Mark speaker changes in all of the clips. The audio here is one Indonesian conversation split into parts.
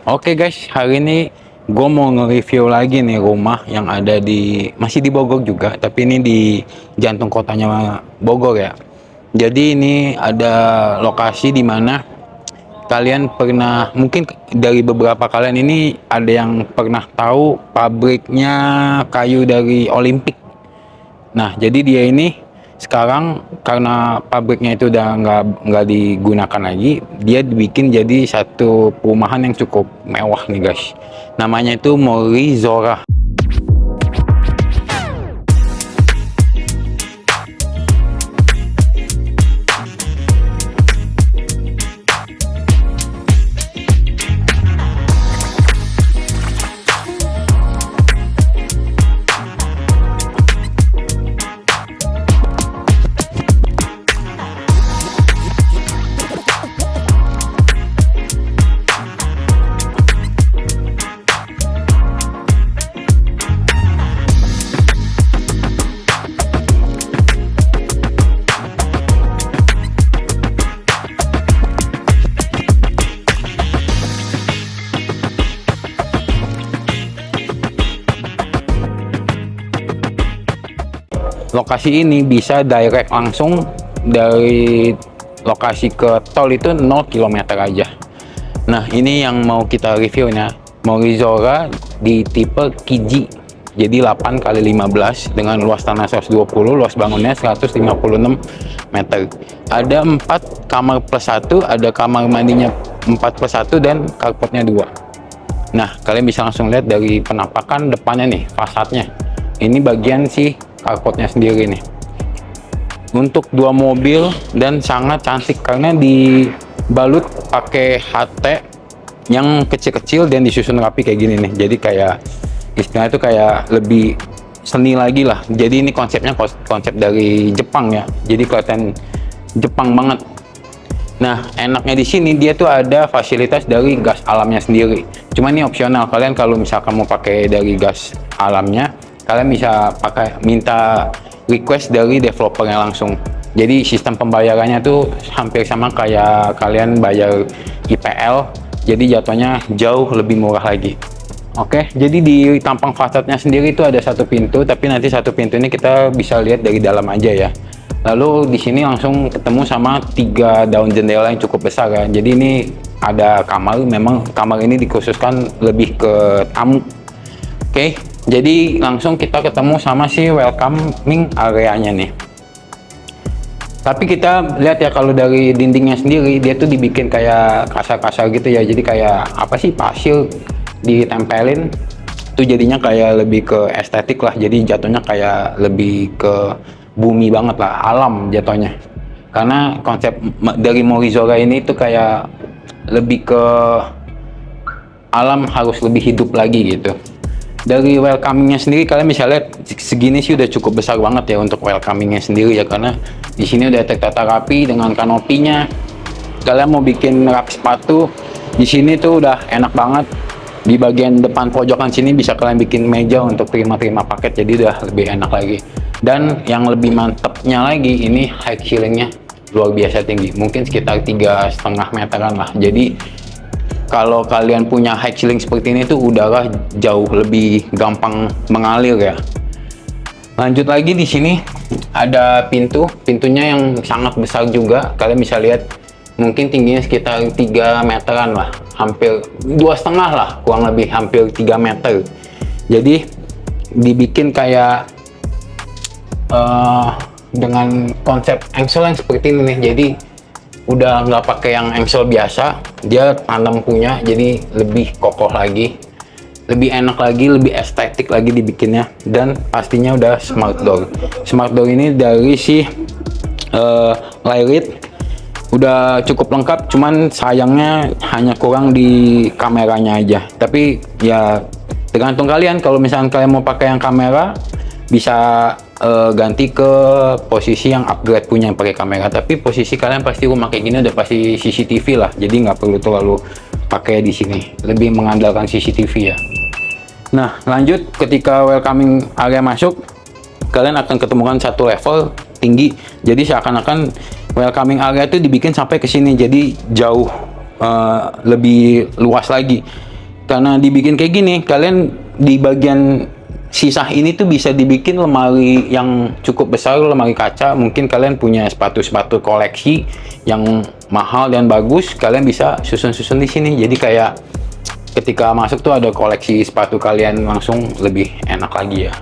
Speaker 1: Oke guys, hari ini gue mau nge-review lagi nih rumah yang ada masih di Bogor juga, tapi ini di jantung kotanya Bogor ya. Jadi ini ada lokasi di mana kalian pernah, mungkin dari beberapa kalian ini ada yang pernah tahu pabriknya kayu dari Olimpik. Nah, jadi dia ini sekarang karena pabriknya itu udah nggak digunakan lagi, dia dibikin jadi satu perumahan yang cukup mewah nih guys. Namanya itu Morizora. Lokasi ini bisa direct langsung dari lokasi ke tol itu 0 km aja. Nah, ini yang mau kita reviewnya, Morizora di tipe Kiji. Jadi 8 kali 15 dengan luas tanah 120, luas bangunnya 156 meter. Ada 4 kamar plus 1, ada kamar mandinya 4 plus 1 dan carportnya 2. Nah, kalian bisa langsung lihat dari penampakan depannya nih, fasadnya. Ini bagian si carportnya sendiri nih. Untuk 2 mobil dan sangat cantik karena dibalut pakai HT yang kecil-kecil dan disusun rapi kayak gini nih. Jadi kayak istilahnya itu kayak lebih seni lagi lah. Jadi ini konsepnya konsep dari Jepang ya. Jadi kelihatan Jepang banget. Nah, enaknya di sini dia tuh ada fasilitas dari gas alamnya sendiri. Cuma ini opsional, kalian kalau misalkan mau pakai dari gas alamnya, kalian bisa minta request dari developernya langsung. Jadi sistem pembayarannya tuh hampir sama kayak kalian bayar IPL, jadi jatuhnya jauh lebih murah lagi. Oke, jadi di tampang fasadnya sendiri itu ada satu pintu, tapi nanti satu pintu ini kita bisa lihat dari dalam aja ya. Lalu di sini langsung ketemu sama 3 daun jendela yang cukup besar ya. Jadi ini ada kamar, memang kamar ini dikhususkan lebih ke tamu. Oke, jadi langsung kita ketemu sama si welcoming areanya nih. Tapi kita lihat ya, kalau dari dindingnya sendiri dia tuh dibikin kayak kasar-kasar gitu ya. Jadi kayak apa sih, pasir ditempelin tuh, jadinya kayak lebih ke estetik lah. Jadi jatuhnya kayak lebih ke bumi banget lah, alam jatuhnya. Karena konsep dari Morizora ini tuh kayak lebih ke alam, harus lebih hidup lagi gitu. Dari welcomingnya sendiri kalian bisa lihat segini sih udah cukup besar banget ya untuk welcomingnya sendiri ya, karena di sini udah tertata rapi dengan kanopinya. Kalian mau bikin rak sepatu di sini tuh udah enak banget. Di bagian depan pojokan sini bisa kalian bikin meja untuk terima paket, jadi udah lebih enak lagi. Dan yang lebih mantepnya lagi, ini height ceilingnya luar biasa tinggi, mungkin sekitar 3,5 meteran lah. Jadi kalau kalian punya high ceiling seperti ini tuh udara jauh lebih gampang mengalir ya. Lanjut lagi, di sini ada pintunya yang sangat besar juga. Kalian bisa lihat mungkin tingginya sekitar 3 meteran lah, hampir 2,5 lah, kurang lebih hampir 3 meter. Jadi dibikin kayak dengan konsep engsel yang seperti ini nih. Jadi udah nggak pakai yang engsel biasa, dia tandem punya, jadi lebih kokoh lagi, lebih enak lagi, lebih estetik lagi dibikinnya. Dan pastinya udah smart door. Smart door ini dari si Lyrit udah cukup lengkap, cuman sayangnya hanya kurang di kameranya aja. Tapi ya tergantung kalian, kalau misalnya kalian mau pakai yang kamera bisa ganti ke posisi yang upgrade punya yang pakai kamera. Tapi posisi kalian pasti rumah kayak gini udah pasti CCTV lah, jadi nggak perlu terlalu pakai di sini, lebih mengandalkan CCTV ya. Nah, lanjut, ketika welcoming area masuk, kalian akan ketemukan satu level tinggi. Jadi seakan-akan welcoming area itu dibikin sampai ke sini, jadi jauh lebih luas lagi. karena dibikin kayak gini, kalian di bagian sisa ini tuh bisa dibikin lemari yang cukup besar, lemari kaca. Mungkin kalian punya sepatu-sepatu koleksi yang mahal dan bagus, kalian bisa susun-susun di sini. Jadi kayak ketika masuk tuh ada koleksi sepatu kalian, langsung lebih enak lagi ya.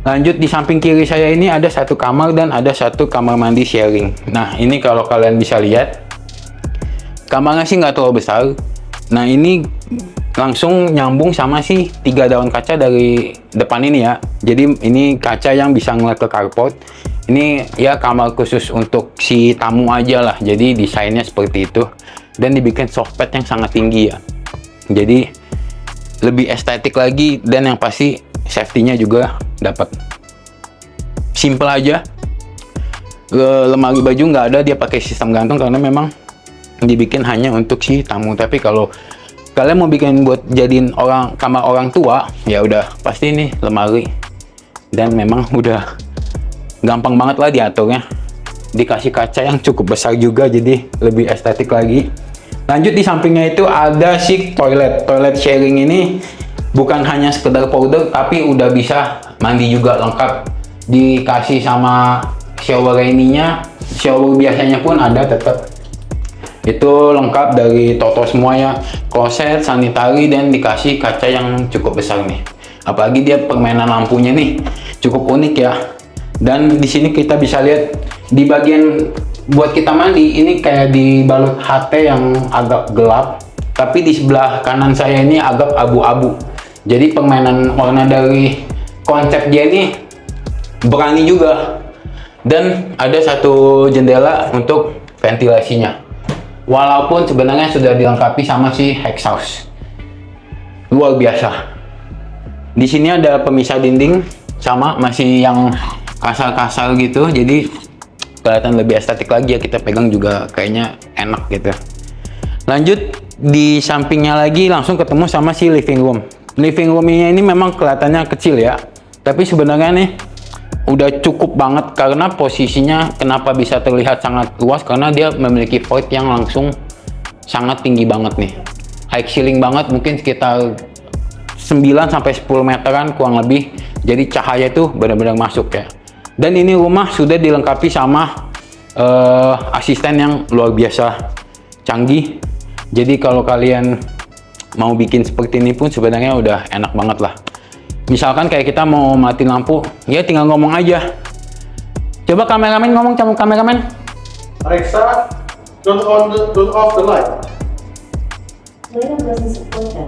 Speaker 1: Lanjut, di samping kiri saya ini ada satu kamar dan ada satu kamar mandi sharing. Nah, ini kalau kalian bisa lihat, kamarnya sih nggak terlalu besar. Nah, ini langsung nyambung sama si 3 daun kaca dari depan ini ya. Jadi ini kaca yang bisa ngeliat ke carport. Ini ya kamar khusus untuk si tamu aja lah. Jadi desainnya seperti itu. Dan dibikin soffit yang sangat tinggi ya. Jadi lebih estetik lagi, dan yang pasti safety-nya juga dapat. Simple aja. Lemari baju nggak ada, dia pakai sistem gantung karena memang dibikin hanya untuk si tamu. Tapi kalau kalian mau bikin buat jadiin kamar orang tua, ya udah pasti nih lemari, dan memang udah gampang banget lah diaturnya. Dikasih kaca yang cukup besar juga, jadi lebih estetik lagi. Lanjut, di sampingnya itu ada si toilet sharing. Ini bukan hanya sekedar powder, tapi udah bisa mandi juga lengkap. Dikasih sama shower ininya, shower biasanya pun ada tetap. Itu lengkap dari Toto semua ya, kloset, sanitari, dan dikasih kaca yang cukup besar nih. Apalagi dia permainan lampunya nih cukup unik ya. Dan di sini kita bisa lihat di bagian buat kita mandi ini kayak dibalut HT yang agak gelap, tapi di sebelah kanan saya ini agak abu-abu. Jadi permainan warna dari konsep dia ini berani juga. Dan ada satu jendela untuk ventilasinya. Walaupun sebenarnya sudah dilengkapi sama si exhaust. Luar biasa. Di sini ada pemisah dinding, sama masih yang kasar-kasar gitu. Jadi kelihatan lebih estetik lagi ya, kita pegang juga kayaknya enak gitu. Lanjut, di sampingnya lagi langsung ketemu sama si living room. Living roomnya ini memang kelihatannya kecil ya, tapi sebenarnya nih udah cukup banget karena posisinya kenapa bisa terlihat sangat luas, karena dia memiliki void yang langsung sangat tinggi banget nih. High ceiling banget, mungkin sekitar 9-10 meteran kurang lebih. Jadi cahaya itu benar-benar masuk ya. Dan ini rumah sudah dilengkapi sama asisten yang luar biasa canggih. Jadi kalau kalian mau bikin seperti ini pun sebenarnya udah enak banget lah. Misalkan kayak kita mau mati lampu, ya tinggal ngomong aja. Coba kameramen ngomong sama kameramen.
Speaker 2: Alexa, turn off the light.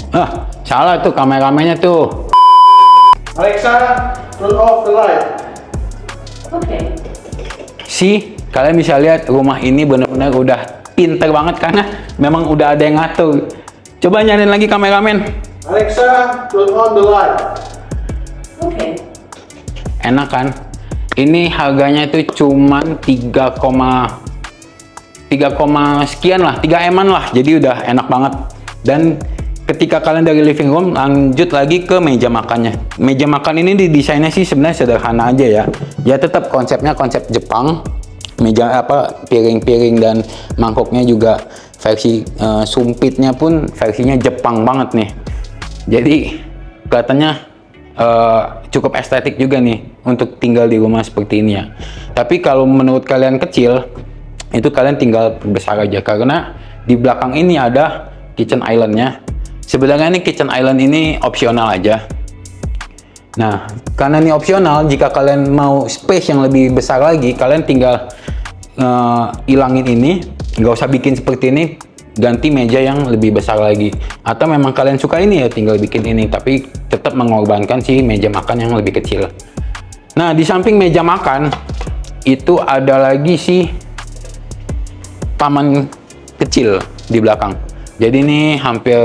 Speaker 1: Ah, salah tuh kameramennya tuh.
Speaker 2: Alexa, turn off the light.
Speaker 3: Okay.
Speaker 1: Kalian bisa lihat rumah ini benar-benar udah pinter banget karena memang udah ada yang ngatur. Coba nyalain lagi kameramen.
Speaker 2: Alexa, turn on the light.
Speaker 3: Okay.
Speaker 1: Enak kan? Ini harganya itu cuman 3, sekian lah, 3 M-an lah. Jadi udah enak banget. Dan ketika kalian dari living room, lanjut lagi ke meja makannya. Meja makan ini didesainnya sih sebenarnya sederhana aja ya. Ya tetap konsepnya konsep Jepang. Meja piring-piring dan mangkoknya juga versi sumpitnya pun versinya Jepang banget nih. Jadi kelihatannya cukup estetik juga nih untuk tinggal di rumah seperti ini ya. Tapi kalau menurut kalian kecil, itu kalian tinggal besar aja, karena di belakang ini ada kitchen island-nya. Sebenarnya ini kitchen island ini opsional aja. Nah, karena ini opsional, jika kalian mau space yang lebih besar lagi, kalian tinggal ilangin ini, nggak usah bikin seperti ini, ganti meja yang lebih besar lagi. Atau memang kalian suka ini ya tinggal bikin ini, tapi tetap mengorbankan si meja makan yang lebih kecil. Nah, di samping meja makan itu ada lagi si taman kecil di belakang. Jadi ini hampir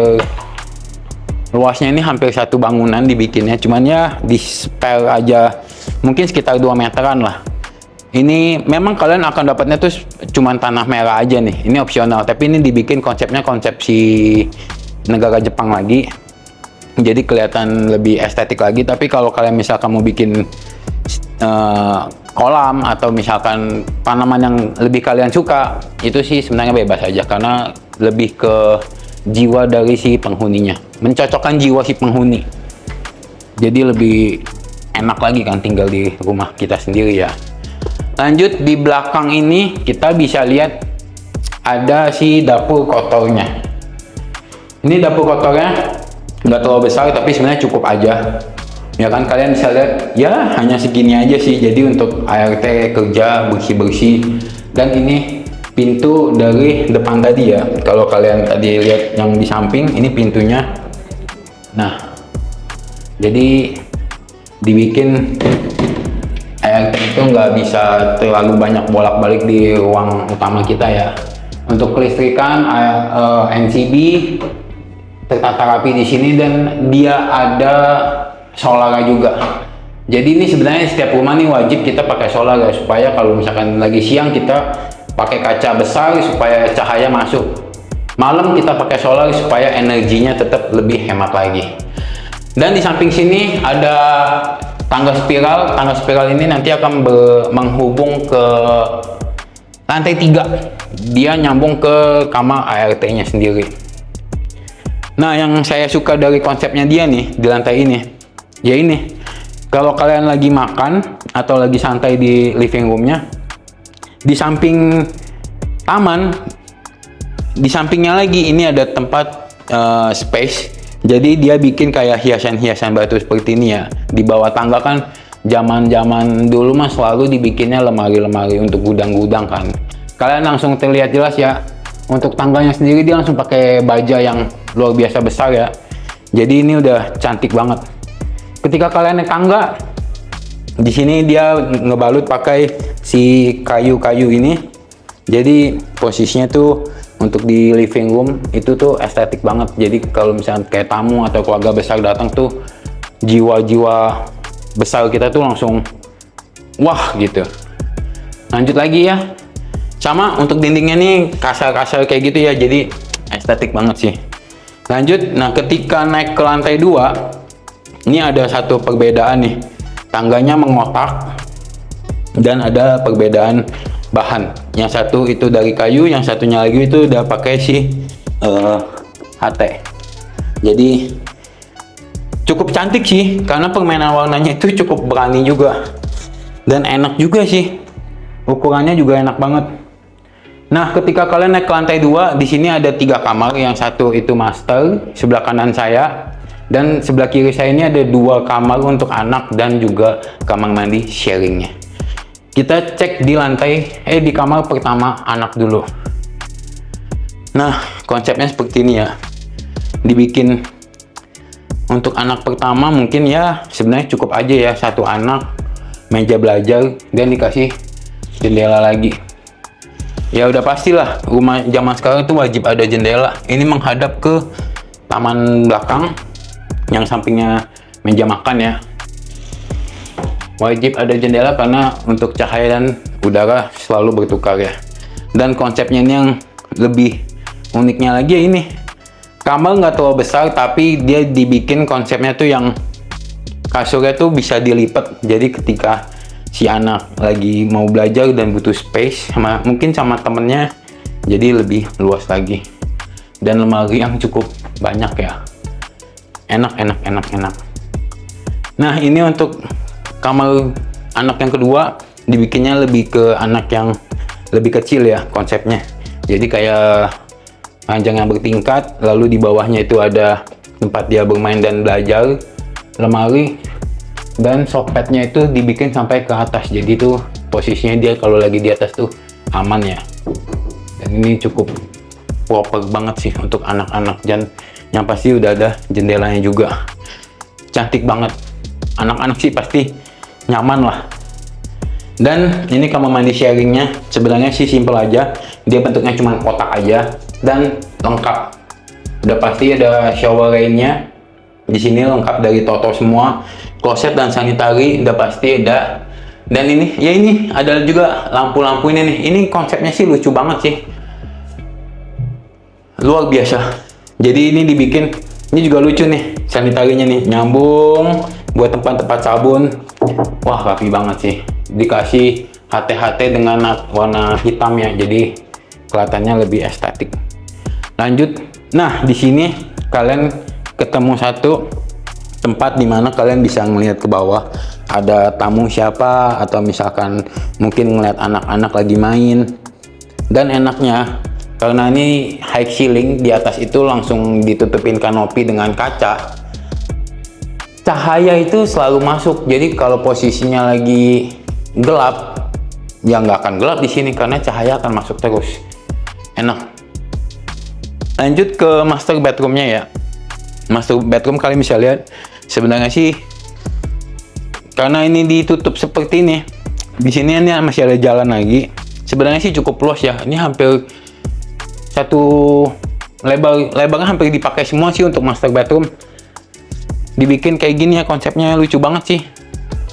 Speaker 1: luasnya ini hampir satu bangunan dibikinnya, cuman ya di spare aja mungkin sekitar 2 meteran lah. Ini memang kalian akan dapatnya tuh cuman tanah merah aja nih, ini opsional, tapi ini dibikin konsepnya konsep si negara Jepang lagi, jadi kelihatan lebih estetik lagi. Tapi kalau kalian misalkan mau bikin kolam atau misalkan tanaman yang lebih kalian suka, itu sih sebenarnya bebas aja, karena lebih ke jiwa dari si penghuninya, mencocokkan jiwa si penghuni. Jadi lebih enak lagi kan tinggal di rumah kita sendiri ya. Lanjut di belakang ini kita bisa lihat ada si dapur kotornya. Ini dapur kotornya nggak terlalu besar tapi sebenarnya cukup aja. Ya kan, kalian bisa lihat ya hanya segini aja sih. Jadi untuk ART kerja bersih-bersih. Dan ini pintu dari depan tadi ya. Kalau kalian tadi lihat yang di samping, ini pintunya. Nah, jadi dibikin ART itu nggak bisa terlalu banyak bolak-balik di ruang utama kita ya. Untuk kelistrikan NCB tertata rapi di sini dan dia ada solar juga. Jadi ini sebenarnya setiap rumah nih wajib kita pakai solar ya, supaya kalau misalkan lagi siang kita pakai kaca besar supaya cahaya masuk. Malam kita pakai solar supaya energinya tetap lebih hemat lagi. Dan di samping sini ada tangga spiral. Tangga spiral ini nanti akan menghubung ke lantai 3. Dia nyambung ke kamar ART-nya sendiri. Nah, yang saya suka dari konsepnya dia nih di lantai ini, ya ini. Kalau kalian lagi makan atau lagi santai di living roomnya, di samping taman, di sampingnya lagi ini ada tempat space. Jadi dia bikin kayak hiasan-hiasan batu seperti ini ya. Di bawah tangga kan zaman-zaman dulu mah selalu dibikinnya lemari-lemari untuk gudang-gudang kan. Kalian langsung terlihat jelas ya. Untuk tangganya sendiri dia langsung pakai baja yang luar biasa besar ya. Jadi ini udah cantik banget. Ketika kalian naik tangga, di sini dia ngebalut pakai si kayu-kayu ini. Jadi posisinya tuh untuk di living room itu tuh estetik banget. Jadi kalau misalnya kayak tamu atau keluarga besar datang tuh, jiwa-jiwa besar kita tuh langsung wah gitu. Lanjut lagi ya. Sama untuk dindingnya nih kasar-kasar kayak gitu ya, jadi estetik banget sih. Lanjut, nah ketika naik ke lantai 2, ini ada satu perbedaan nih. Tangganya mengotak dan ada perbedaan bahan. Yang satu itu dari kayu, yang satunya lagi itu udah pakai si HT. Jadi cukup cantik sih, karena permainan warnanya itu cukup berani juga. Dan enak juga sih. Ukurannya juga enak banget. Nah, ketika kalian naik ke lantai 2, di sini ada 3 kamar. Yang satu itu master, sebelah kanan saya. Dan sebelah kiri saya ini ada 2 kamar untuk anak dan juga kamar mandi sharingnya. Kita cek di di kamar pertama anak dulu. Nah, konsepnya seperti ini ya. Dibikin untuk anak pertama mungkin ya sebenarnya cukup aja ya, 1 anak, meja belajar, dan dikasih jendela lagi. Ya udah pastilah rumah zaman sekarang itu wajib ada jendela. Ini menghadap ke taman belakang yang sampingnya meja makan ya. Wajib ada jendela karena untuk cahaya dan udara selalu bertukar ya. Dan konsepnya ini yang lebih uniknya lagi ya ini. Kamar nggak terlalu besar tapi dia dibikin konsepnya tuh yang kasurnya tuh bisa dilipat. Jadi ketika si anak lagi mau belajar dan butuh space mungkin sama temennya, jadi lebih luas lagi. Dan lemari yang cukup banyak ya. Enak. Nah, ini untuk kamar anak yang kedua, dibikinnya lebih ke anak yang lebih kecil ya konsepnya. Jadi kayak ranjang yang bertingkat, lalu di bawahnya itu ada tempat dia bermain dan belajar, lemari, dan sockpadnya itu dibikin sampai ke atas. Jadi tuh posisinya dia kalau lagi di atas tuh aman ya. Dan ini cukup proper banget sih untuk anak-anak, dan yang pasti udah ada jendelanya juga. Cantik banget. Anak-anak sih pasti nyaman lah. Dan ini kamar mandi sharingnya sebenarnya sih simple aja. Dia bentuknya cuma kotak aja dan lengkap. Udah pasti ada shower rainnya. Di sini lengkap dari Toto semua. Kloset dan sanitari udah pasti ada. Dan ini ya ini ada juga lampu-lampu ini nih. Ini konsepnya sih lucu banget sih. Luar biasa. Jadi ini dibikin, ini juga lucu nih sanitarinya nih, nyambung buat tempat-tempat sabun. Wah, rapi banget sih. Dikasih HT-HT dengan warna hitam ya, jadi kelihatannya lebih estetik. Lanjut Nah, di sini kalian ketemu satu tempat di mana kalian bisa ngelihat ke bawah ada tamu siapa, atau misalkan mungkin ngeliat anak-anak lagi main. Dan enaknya karena ini high ceiling, di atas itu langsung ditutupin kanopi dengan kaca, cahaya itu selalu masuk. Jadi kalau posisinya lagi gelap, ya nggak akan gelap di sini karena cahaya akan masuk terus. Enak. Lanjut ke master bedroomnya ya. Master bedroom kalian bisa lihat sebenarnya sih, karena ini ditutup seperti ini, di sini ini masih ada jalan lagi. Sebenarnya sih cukup luas ya. Ini hampir satu lebarnya hampir dipakai semua sih untuk master bedroom. Dibikin kayak gini ya, konsepnya lucu banget sih.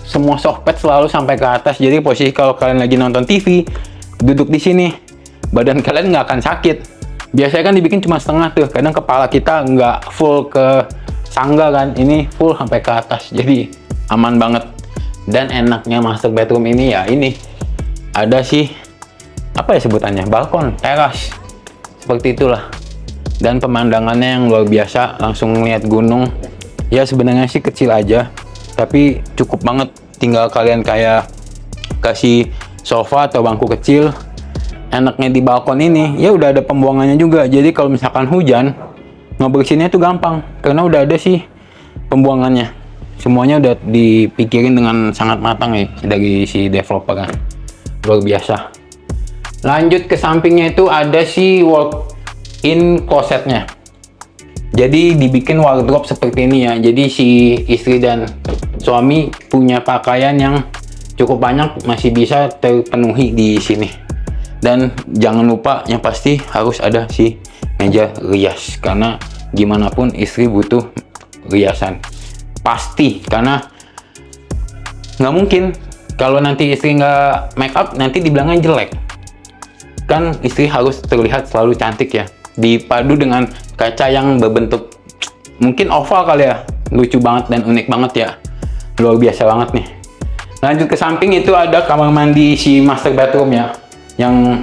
Speaker 1: Semua soffbed selalu sampai ke atas. Jadi posisi kalau kalian lagi nonton TV, duduk di sini, badan kalian nggak akan sakit. Biasanya kan dibikin cuma setengah tuh. Kadang kepala kita nggak full ke sangga kan. Ini full sampai ke atas. Jadi aman banget. Dan enaknya master bedroom ini ya ini ada sih, apa ya sebutannya, balkon, teras, seperti itulah. Dan pemandangannya yang luar biasa, langsung ngeliat gunung. Ya sebenarnya sih kecil aja, tapi cukup banget. Tinggal kalian kayak kasih sofa atau bangku kecil. Enaknya di balkon ini ya udah ada pembuangannya juga. Jadi kalau misalkan hujan, ngebersihinnya tuh gampang karena udah ada sih pembuangannya. Semuanya udah dipikirin dengan sangat matang ya dari si developer kan. Luar biasa. Lanjut ke sampingnya itu ada si walk-in closetnya. Jadi dibikin wardrobe seperti ini ya. Jadi si istri dan suami punya pakaian yang cukup banyak, masih bisa terpenuhi di sini. Dan jangan lupa yang pasti harus ada si meja rias, karena gimana pun istri butuh riasan. Pasti, karena nggak mungkin kalau nanti istri nggak make up nanti dibilangnya jelek. Kan istri harus terlihat selalu cantik ya. Dipadu dengan kaca yang berbentuk mungkin oval kali ya. Lucu banget dan unik banget ya. Luar biasa banget nih. Lanjut ke samping itu ada kamar mandi si master bedroom ya, yang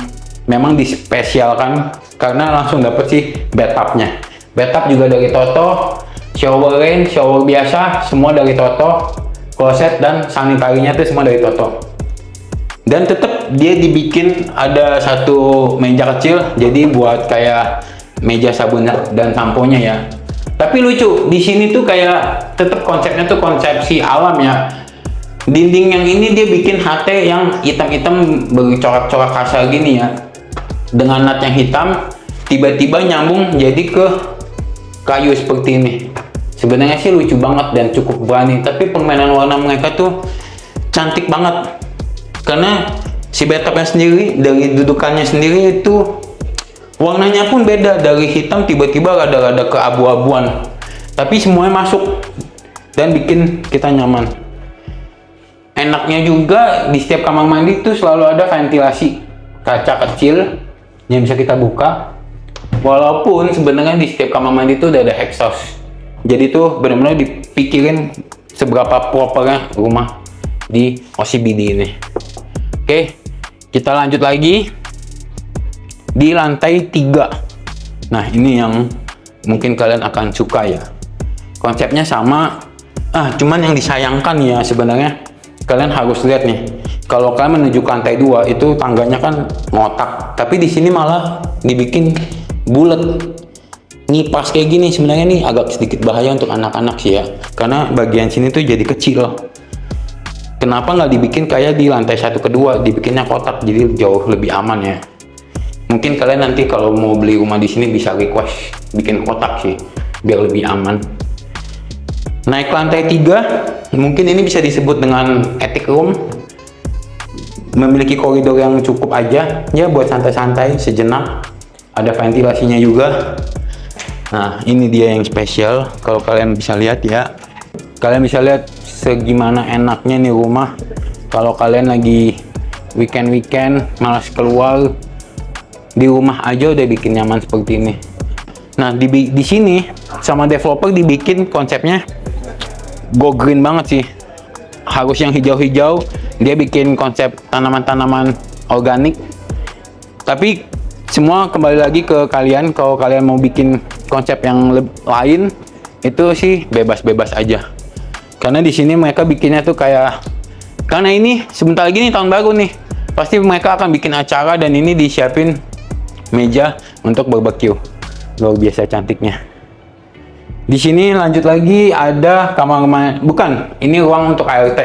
Speaker 1: memang dispesialkan karena langsung dapet sih bathtubnya. Bathtub juga dari Toto. Shower rain, shower biasa, semua dari Toto. Kloset dan sanitarinya tuh semua dari Toto. Dan tetap dia dibikin ada satu meja kecil, jadi buat kayak meja sabun dan sampo-nya ya. Tapi lucu, di sini tuh kayak tetap konsepnya tuh konsepsi alam ya. Dinding yang ini dia bikin HT yang hitam-hitam bercorak-corak kasar gini ya. Dengan nut yang hitam, tiba-tiba nyambung jadi ke kayu seperti ini. Sebenarnya sih lucu banget dan cukup berani, tapi permainan warna mereka tuh cantik banget. Karena si bathtubnya sendiri, dari dudukannya sendiri itu warnanya pun beda, dari hitam tiba-tiba rada-rada keabu-abuan. Tapi semuanya masuk dan bikin kita nyaman. Enaknya juga di setiap kamar mandi itu selalu ada ventilasi kaca kecil yang bisa kita buka. Walaupun sebenarnya di setiap kamar mandi itu udah ada exhaust. Jadi tuh benar-benar dipikirin seberapa propernya rumah di OCBD ini. Oke, kita lanjut lagi di lantai 3. Nah, ini yang mungkin kalian akan suka ya. Konsepnya sama, cuman yang disayangkan ya sebenarnya kalian harus lihat nih. Kalau kalian menuju ke lantai 2 itu tangganya kan ngotak, tapi di sini malah dibikin bulat. Ngipas kayak gini sebenarnya nih agak sedikit bahaya untuk anak-anak sih ya, karena bagian sini tuh jadi kecil. Kenapa nggak dibikin kayak di lantai 1 ke 2, dibikinnya kotak jadi jauh lebih aman ya. Mungkin kalian nanti kalau mau beli rumah di sini bisa request bikin kotak sih biar lebih aman. Naik ke lantai 3, mungkin ini bisa disebut dengan attic room. Memiliki koridor yang cukup aja ya buat santai-santai sejenak. Ada ventilasinya juga. Nah, ini dia yang spesial. Kalau kalian bisa lihat ya, kalian bisa lihat segimana enaknya nih rumah. Kalau kalian lagi weekend malas keluar, di rumah aja udah bikin nyaman seperti ini. Nah, di sini sama developer dibikin konsepnya go green banget sih. Harus yang hijau-hijau. Dia bikin konsep tanaman-tanaman organik. Tapi semua kembali lagi ke kalian. Kalau kalian mau bikin konsep yang lain itu sih bebas-bebas aja. Karena di sini mereka bikinnya tuh kayak, karena ini sebentar lagi nih tahun baru nih, pasti mereka akan bikin acara dan ini disiapin meja untuk barbecue. Luar biasa cantiknya. Di sini lanjut lagi ada kamar mandi, bukan, ini ruang untuk ART.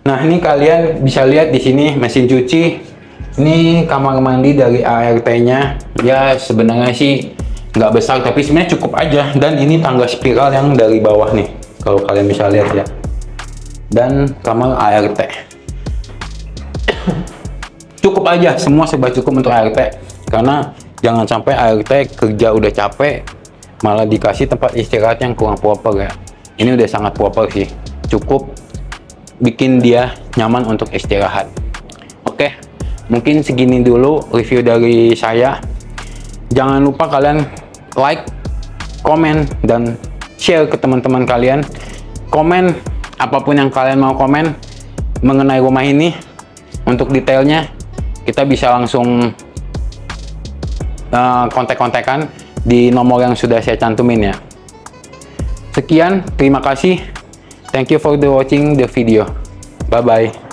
Speaker 1: Nah, ini kalian bisa lihat di sini mesin cuci. Ini kamar mandi dari ART-nya. Ya sebenarnya sih nggak besar, tapi sebenarnya cukup aja. Dan ini tangga spiral yang dari bawah nih, kalau kalian bisa lihat ya. Dan kamar ART. Cukup aja, semua serba cukup untuk ART. Karena jangan sampai ART kerja udah capek, malah dikasih tempat istirahat yang kurang proper ya. Ini udah sangat proper sih. Cukup bikin dia nyaman untuk istirahat. Oke, mungkin segini dulu review dari saya. Jangan lupa kalian like, komen, dan share ke teman-teman kalian. Komen apapun yang kalian mau komen mengenai rumah ini. Untuk detailnya kita bisa langsung kontak-kontakan di nomor yang sudah saya cantumin ya. Sekian, terima kasih. Thank you for watching the video. Bye bye.